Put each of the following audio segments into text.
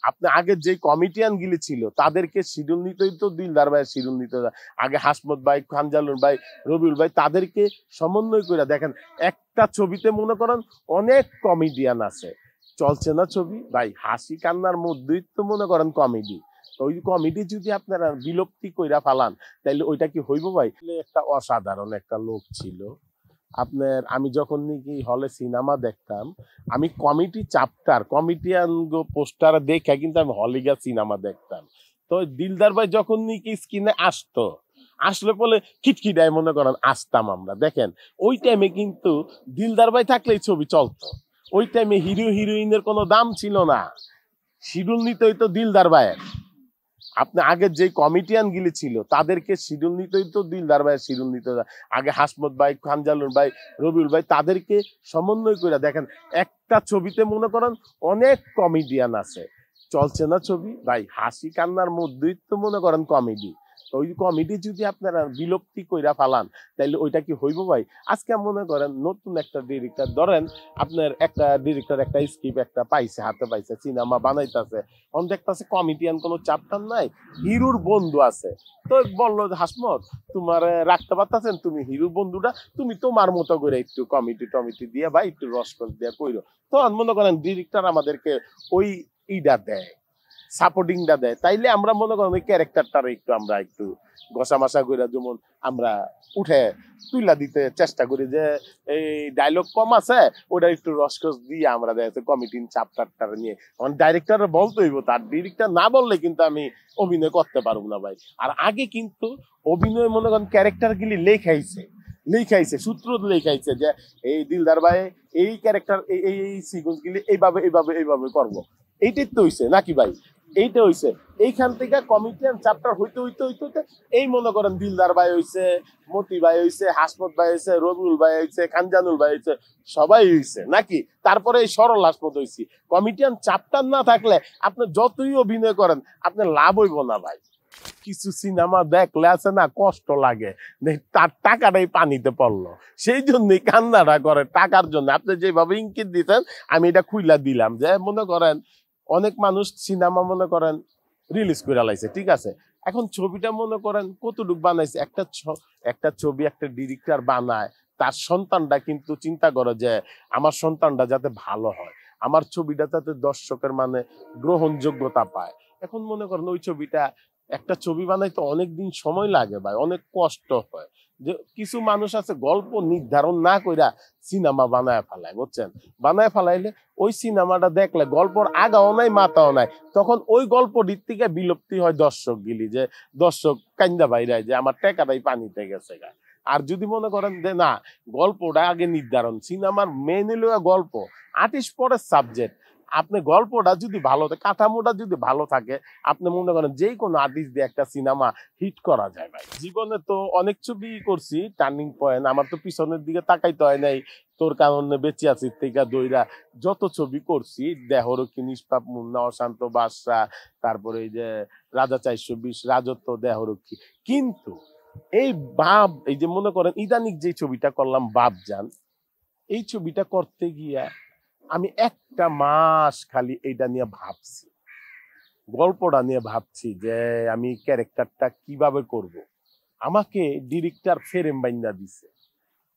আপনি আগে যে কমিটিয়ান গুলি ছিল তাদেরকে শিডিউল নিতেই তো দিলদার ভাই শিডিউল নিতে আগে হাসমত ভাই খানজালুর ভাই রবিউল ভাই তাদেরকে সমন্বয় করে দেখেন একটা ছবিতে মনে করেন অনেক কমেডিয়ান আছে চলছে না ছবি ভাই হাসি কান্নার মধ্যেই তো মনে করেন কমেডি ওই কমেডি যদি আপনারা বিলুপ্তি কইরা ফালান তাহলে ওইটা কি হইব ভাই একটা অসাধারণ একটা লোক ছিল আপনার আমি যখন নাকি হলে সিনেমা দেখতাম আমি কমিটি চ্যাপ্টার কমিটিয়ান পোস্টার দেখে কিন্তু আমি হলে গিয়ে সিনেমা দেখতাম তো দিলদার ভাই যখন নাকি স্ক্রিনে আসতো আসলে বলে খিটখিটায় মনে করেন আসতাম আমরা দেখেন ওই টাইমে কিন্তু দিলদার ভাই থাকলেই ছবি চলতো ওই টাইমে হিরো হিরোইনের কোনো দাম ছিল না শিডিউল নিতে হইতো দিলদার ভাইয়ের আপনি আগে যে কমিটিয়ান গুলি ছিল তাদেরকে শিডিউল নিতেই তো দিলদার ভাই শিডিউল নিতে আগে হাসমত ভাই খানজালুর ভাই রবিউল ভাই তাদেরকে সমন্বয় করে দেখেন একটা ছবিতে মনে করেন অনেক কমেডিয়ান আছে চলছে না ছবি ভাই হাসি কান্নার মধ্যেই তো মনে করেন কমেডি ওই কমেডি যদি আপনারা বিলুপ্তি কইরা ফালান তাহলে ওইটা কি হইব ভাই আজকে মনে করেন নতুন একটা ডিরেক্টর ধরেন আপনার একটা ডিরেক্টর একটা স্ক্রিপ্ট একটা পাইছে হাতে পাইছে সিনেমা বানাইতেছে অন দেখতেছে কমেডিয়ান কোনো চ্যাপ্টার নাই হিরোর বন্ধু আছে তো বললো হাসমত তোমার রাখতে পারতেছেন তুমি হিরোর বন্ধুটা তুমি তোমার মতো করে একটু কমিটি টমিটি দিয়ে ভাই একটু রসকস দিয়ে কইরো তখন মনে করেন ডিরেক্টর আমাদেরকে ওই ইটা দেয় সাপোর্টিংটা দেয় তাইলে আমরা মনে করেন ওই ক্যারেক্টারটার একটু আমরা একটু ঘষামাশা করে যেমন আমরা উঠে তুইলা দিতে চেষ্টা করি যে এই ডায়লগ কম আছে ওটা একটু রসকস দিয়ে আমরা দেখতে কমিটির চ্যাপ্টারটা নিয়ে কারণ ডাইরেক্টর বলতে হইব তার ডিরেক্টর না বললে কিন্তু আমি অভিনয় করতে পারবো না ভাই আর আগে কিন্তু অভিনয় মনে করেন ক্যারেক্টার গুলি লেখাইছে সূত্র লেখাইছে যে এই দিলদার ভাই এই ক্যারেক্টার এই সিকোয়েন্স গুলি এইভাবে করবো এইটাই তো হইছে নাকি ভাই এইটা হইছে এইখান থেকে কমিটিয়ান চ্যাপ্টার হইতে এই মনে করেন দিলদার ভাই হইছে মতি ভাই হইছে হাসমত ভাই হইছে রবিউল ভাই হইছে খানজানুল ভাই হইছে সবাই হইছে নাকি তারপরে এই সরল হাসমত হইছি কমিটিয়ান চ্যাপ্টার না থাকলে আপনি যতই অভিনয় করেন আপনার লাভ হইব না ভাই কিছু সিনেমা দেখলে আছে না কষ্ট লাগে তার টাকাটাই পানিতে পড়লো সেই জন্যই কান্নাটা করে টাকার জন্য আপনি যেভাবে ইঙ্কিত দিতেন আমি এটা খুইলা দিলাম যে মনে করেন অনেক মানুষ সিনেমা মনে করেন রিলিজ করে লাইছে ঠিক আছে এখন ছবিটা মনে করেন কতটুকু বানাইছে একটা ছবি একটা ডিরেক্টর বানায় তার সন্তানটা কিন্তু চিন্তা করে যে আমার সন্তানটা যাতে ভালো হয় আমার ছবিটা যাতে দর্শকের মানে গ্রহণযোগ্যতা পায় এখন মনে করেন ওই ছবিটা একটা ছবি বানাইতে অনেক দিন সময় লাগে ভাই অনেক কষ্ট হয় যে কিছু মানুষ আছে গল্প নির্ধারণ না কইরা সিনেমা বানায় ফেলায় বুঝছেন বানায় ফেলাইলে ওই সিনেমাটা দেখলে গল্পর আগাও নাই মাথাও নাই তখন ওই গল্পটির থেকে বিলুপ্তি হয় দর্শক গিলি যে দর্শক কান্দা বাইরায় যে আমার টাকাটাই পানিতে গেছে গা আর যদি মনে করেন যে না গল্পটা আগে নির্ধারণ সিনেমার মেন হলো গল্প আর্টিস্ট পরে সাবজেক্ট আপনি গল্পটা যদি ভালো থাকে কাঠামোটা যদি ভালো থাকে আপনি মনে করেন যে কোনো আর্টিস্ট দিয়ে একটা সিনেমা হিট করা যায় ভাই জীবনে তো অনেক ছবি করছি টার্নিং পয়েন্ট আমার তো পিছনের দিকে তাকাইতে হয় নাই তোর কারণে বেঁচে আছি থেকে দইরা যত ছবি করছি দেহরক্ষী নিষ্পাপ মুন্না অশান্ত বাদশা তারপরে এই যে রাজা 420 রাজত্ব দেহরক্ষী কিন্তু এই এই যে মনে করেন ইদানিক যে ছবিটা করলাম বাপজান এই ছবিটা করতে গিয়া আমি একটা মাস খালি এইটা নিয়ে ভাবছি গল্পটা নিয়ে ভাবছি যে আমি ক্যারেক্টারটা কিভাবে করব আমাকে ডিরেক্টর ফ্রেম বাইন্দা দিছে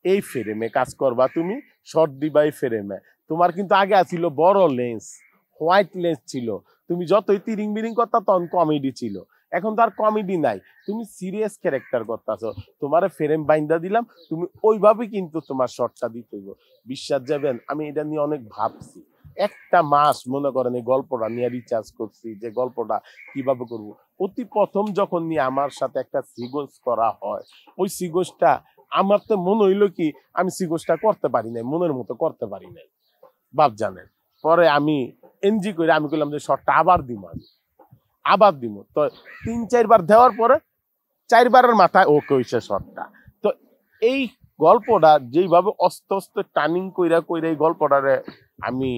এই ফ্রেমে কাজ করবা তুমি শর্ট দিবা এই ফ্রেমে তোমার কিন্তু আগে ছিল বড় লেন্স হোয়াইট লেন্স ছিল তুমি যতই তিরিং বিরিং করতা তখন কমেডি ছিল এখন তো আর কমেডি নাই তুমি সিরিয়াস ক্যারেক্টার করতেছো তোমার ফ্রেম বাইন্দা দিলাম তুমি ওইভাবে কিন্তু তোমার শর্টটা দিতে হইব বিশ্বাস যাবেন আমি এটা নিয়ে অনেক ভাবছি একটা মাস মনে করেন এই গল্পটা নিয়ে রিচার্জ করছি যে গল্পটা কিভাবে করব অতি প্রথম যখন নিয়ে আমার সাথে একটা সিগোস করা হয় ওই সিগোসটা আমার তো মনে হইলো কি আমি সিগোসটা করতে পারি নাই মনের মতো করতে পারি নাই বাপ জানেন পরে আমি এনজি করে আমি বললাম যে শর্টটা আবার দিব তো 3-4 বার দেওয়ার পরে 4 বারের মাথায় ও কইছে শর্টটা তো এই গল্পটা যেইভাবে অস্তে টার্নিং কইরা এই গল্পটারে আমি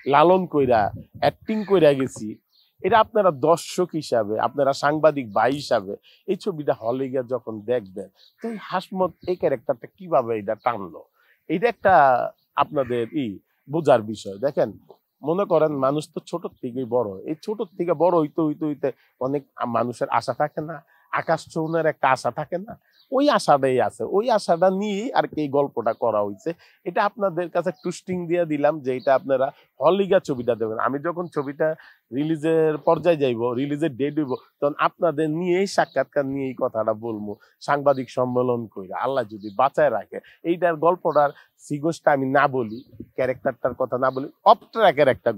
লালন কইরা অ্যাক্টিং কইরা গেছি এটা আপনারা দর্শক হিসাবে আপনারা সাংবাদিক ভাই হিসাবে এই ছবিটা হলে গিয়ে যখন দেখবেন তো এই হাসমত এই ক্যারেক্টারটা কিভাবে এটা টানলো এটা একটা আপনাদের বোঝার বিষয় দেখেন মনে করেন মানুষ তো ছোট থেকেই বড়, এই ছোট থেকে বড় হইতে হইতে হইতে অনেক মানুষের আশা থাকে না, আকাশ চৌনের একটা আশা থাকে না, ওই আশাটাই আছে, ওই আশাটা নিয়েই আর কি এই গল্পটা করা হয়েছে। এটা আপনাদের কাছে টুস্টিং দিয়ে দিলাম যে এটা আপনারা হলিগা ছবিটা দেবেন। আমি যখন ছবিটা রিলিজের পর্যায়ে যাইব, রিলিজের ডেট হইব, তখন আপনাদের নিয়েই সাক্ষাৎকার নিয়ে এই কথাটা বলবো, সাংবাদিক সম্মেলন কইরা, আল্লাহ যদি বাঁচায় রাখে। এইটার গল্পটার সিগোসটা আমি না বলি, ক্যারেক্টারটার কথা না বলি, অফ ট্র্যাকের একটা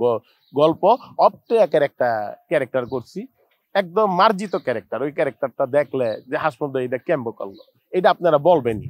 গল্প, অফ ট্র্যাকের একটা ক্যারেক্টার করছি, একদম মার্জিত ক্যারেক্টার। ওই ক্যারেক্টারটা দেখলে যে হাসমত ভাই এটা কেমন করলো, এটা আপনারা বলবেনই।